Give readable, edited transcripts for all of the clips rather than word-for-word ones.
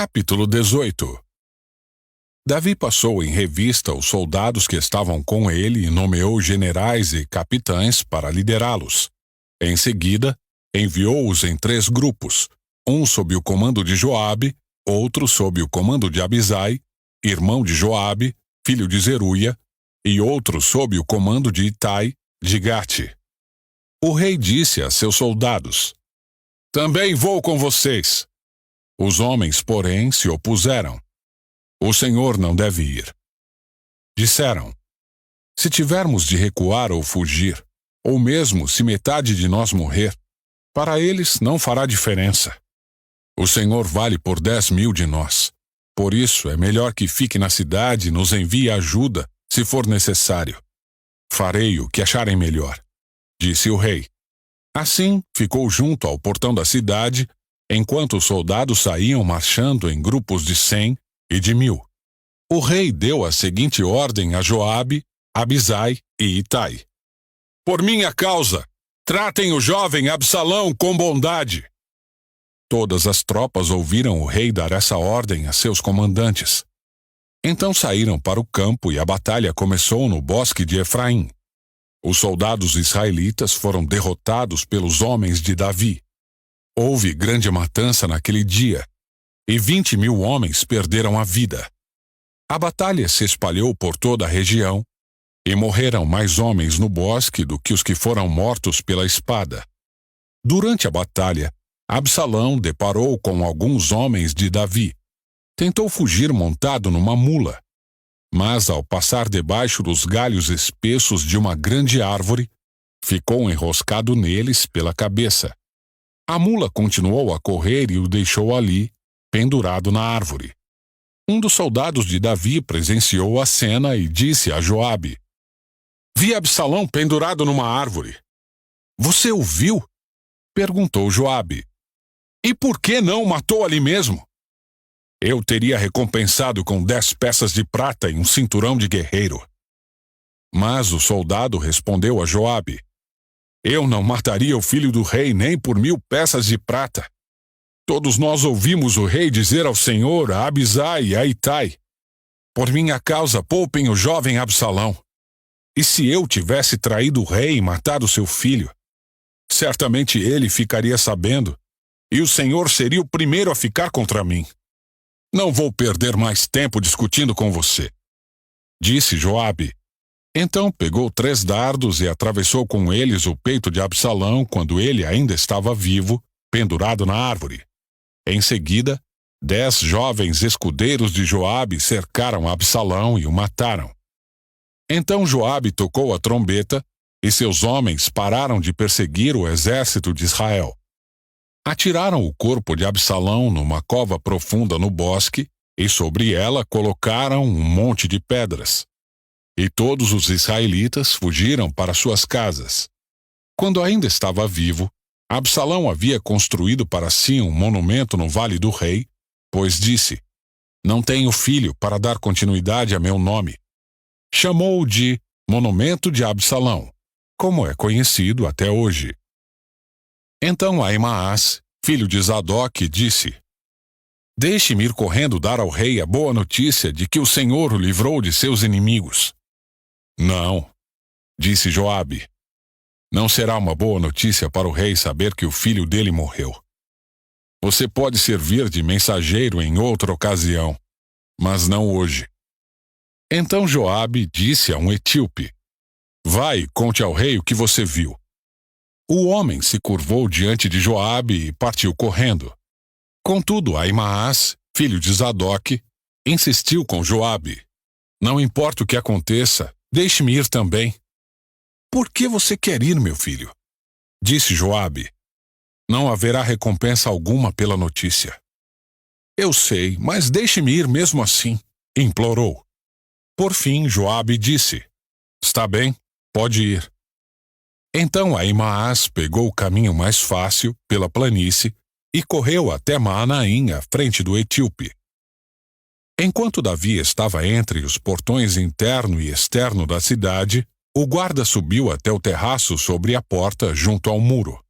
Capítulo 18. Davi passou em revista os soldados que estavam com ele e nomeou generais e capitães para liderá-los. Em seguida, enviou-os em 3 grupos, um sob o comando de Joabe, outro sob o comando de Abisai, irmão de Joabe, filho de Zeruia, e outro sob o comando de Itai, de Gate. O rei disse a seus soldados: "Também vou com vocês." Os homens, porém, se opuseram. "O Senhor não deve ir." Disseram: "Se tivermos de recuar ou fugir, ou mesmo se metade de nós morrer, para eles não fará diferença. O Senhor vale por 10.000 de nós. Por isso é melhor que fique na cidade e nos envie ajuda, se for necessário. Farei o que acharem melhor," disse o rei. Assim, ficou junto ao portão da cidade, enquanto os soldados saíam marchando em grupos de 100 e de 1.000. O rei deu a seguinte ordem a Joabe, Abisai e Itai: "Por minha causa, tratem o jovem Absalão com bondade." Todas as tropas ouviram o rei dar essa ordem a seus comandantes. Então saíram para o campo e a batalha começou no bosque de Efraim. Os soldados israelitas foram derrotados pelos homens de Davi. Houve grande matança naquele dia, e 20.000 homens perderam a vida. A batalha se espalhou por toda a região, e morreram mais homens no bosque do que os que foram mortos pela espada. Durante a batalha, Absalão deparou com alguns homens de Davi. Tentou fugir montado numa mula, mas ao passar debaixo dos galhos espessos de uma grande árvore, ficou enroscado neles pela cabeça. A mula continuou a correr e o deixou ali, pendurado na árvore. Um dos soldados de Davi presenciou a cena e disse a Joabe: "Vi Absalão pendurado numa árvore." "Você o viu?" perguntou Joabe. "E por que não o matou ali mesmo? Eu teria recompensado com 10 peças de prata e um cinturão de guerreiro." Mas o soldado respondeu a Joabe: "Eu não mataria o filho do rei nem por 1.000 peças de prata. Todos nós ouvimos o rei dizer ao Senhor, a Abisai e a Itai: por minha causa poupem o jovem Absalão. E se eu tivesse traído o rei e matado seu filho, certamente ele ficaria sabendo, e o Senhor seria o primeiro a ficar contra mim. Não vou perder mais tempo discutindo com você," disse Joabe. Então pegou 3 dardos e atravessou com eles o peito de Absalão quando ele ainda estava vivo, pendurado na árvore. Em seguida, 10 jovens escudeiros de Joabe cercaram Absalão e o mataram. Então Joabe tocou a trombeta e seus homens pararam de perseguir o exército de Israel. Atiraram o corpo de Absalão numa cova profunda no bosque e sobre ela colocaram um monte de pedras. E todos os israelitas fugiram para suas casas. Quando ainda estava vivo, Absalão havia construído para si um monumento no Vale do Rei, pois disse: "Não tenho filho para dar continuidade a meu nome." Chamou-o de Monumento de Absalão, como é conhecido até hoje. Então Ahimaás, filho de Zadok, disse: "Deixe-me ir correndo dar ao rei a boa notícia de que o Senhor o livrou de seus inimigos." "Não," disse Joabe. "Não será uma boa notícia para o rei saber que o filho dele morreu. Você pode servir de mensageiro em outra ocasião, mas não hoje." Então Joabe disse a um etíope: "Vai e conte ao rei o que você viu." O homem se curvou diante de Joabe e partiu correndo. Contudo, Ahimaás, filho de Zadok, insistiu com Joabe: "Não importa o que aconteça, deixe-me ir também." "Por que você quer ir, meu filho?" disse Joabe. "Não haverá recompensa alguma pela notícia." "Eu sei, mas deixe-me ir mesmo assim," implorou. Por fim, Joabe disse: "Está bem, pode ir." Então Ahimaás pegou o caminho mais fácil, pela planície, e correu até Maanaim, à frente do etíope. Enquanto Davi estava entre os portões interno e externo da cidade, o guarda subiu até o terraço sobre a porta junto ao muro.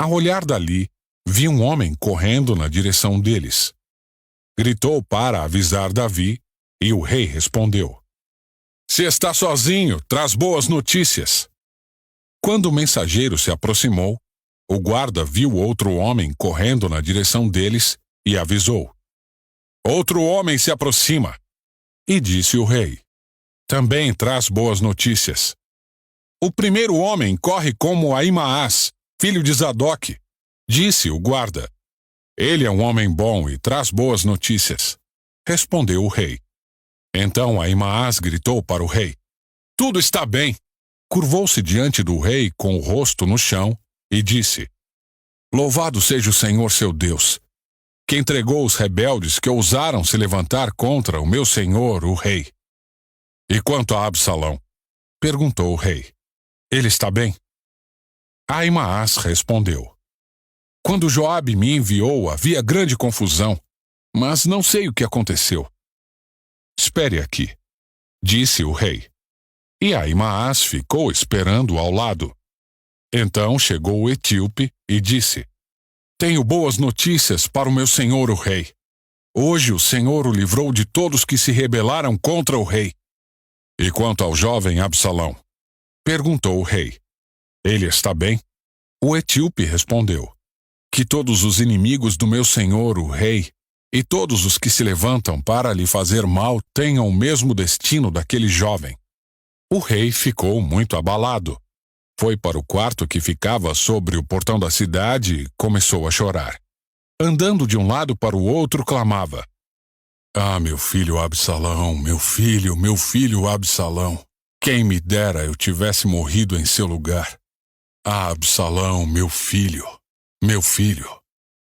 Ao olhar dali, vi um homem correndo na direção deles. gritou para avisar Davi, e o rei respondeu: Se está sozinho, traz boas notícias. Quando o mensageiro se aproximou, o guarda viu outro homem correndo na direção deles e avisou: Outro homem se aproxima. E disse o rei: Também traz boas notícias. O primeiro homem corre como Ahimaás, filho de Zadok. Disse o guarda: Ele é um homem bom e traz boas notícias. Respondeu o rei. Então Ahimaás gritou para o rei: Tudo está bem. Curvou-se diante do rei com o rosto no chão e disse: Louvado seja o Senhor seu Deus, que entregou os rebeldes que ousaram se levantar contra o meu senhor, o rei. E quanto a Absalão? Perguntou o rei. Ele está bem? Ahimaás respondeu: Quando Joabe me enviou, havia grande confusão, mas não sei o que aconteceu. Espere aqui, disse o rei. E Ahimaás ficou esperando ao lado. Então chegou o etíope e disse: Tenho boas notícias para o meu senhor o rei. Hoje o Senhor o livrou de todos que se rebelaram contra o rei. E quanto ao jovem Absalão? Perguntou o rei. Ele está bem? O etíope respondeu: Que todos os inimigos do meu senhor o rei e todos os que se levantam para lhe fazer mal tenham o mesmo destino daquele jovem. O rei ficou muito abalado. Foi para o quarto que ficava sobre o portão da cidade e começou a chorar. Andando de um lado para o outro, clamava: Ah, meu filho Absalão, meu filho Absalão. Quem me dera eu tivesse morrido em seu lugar. Ah, Absalão, meu filho, meu filho.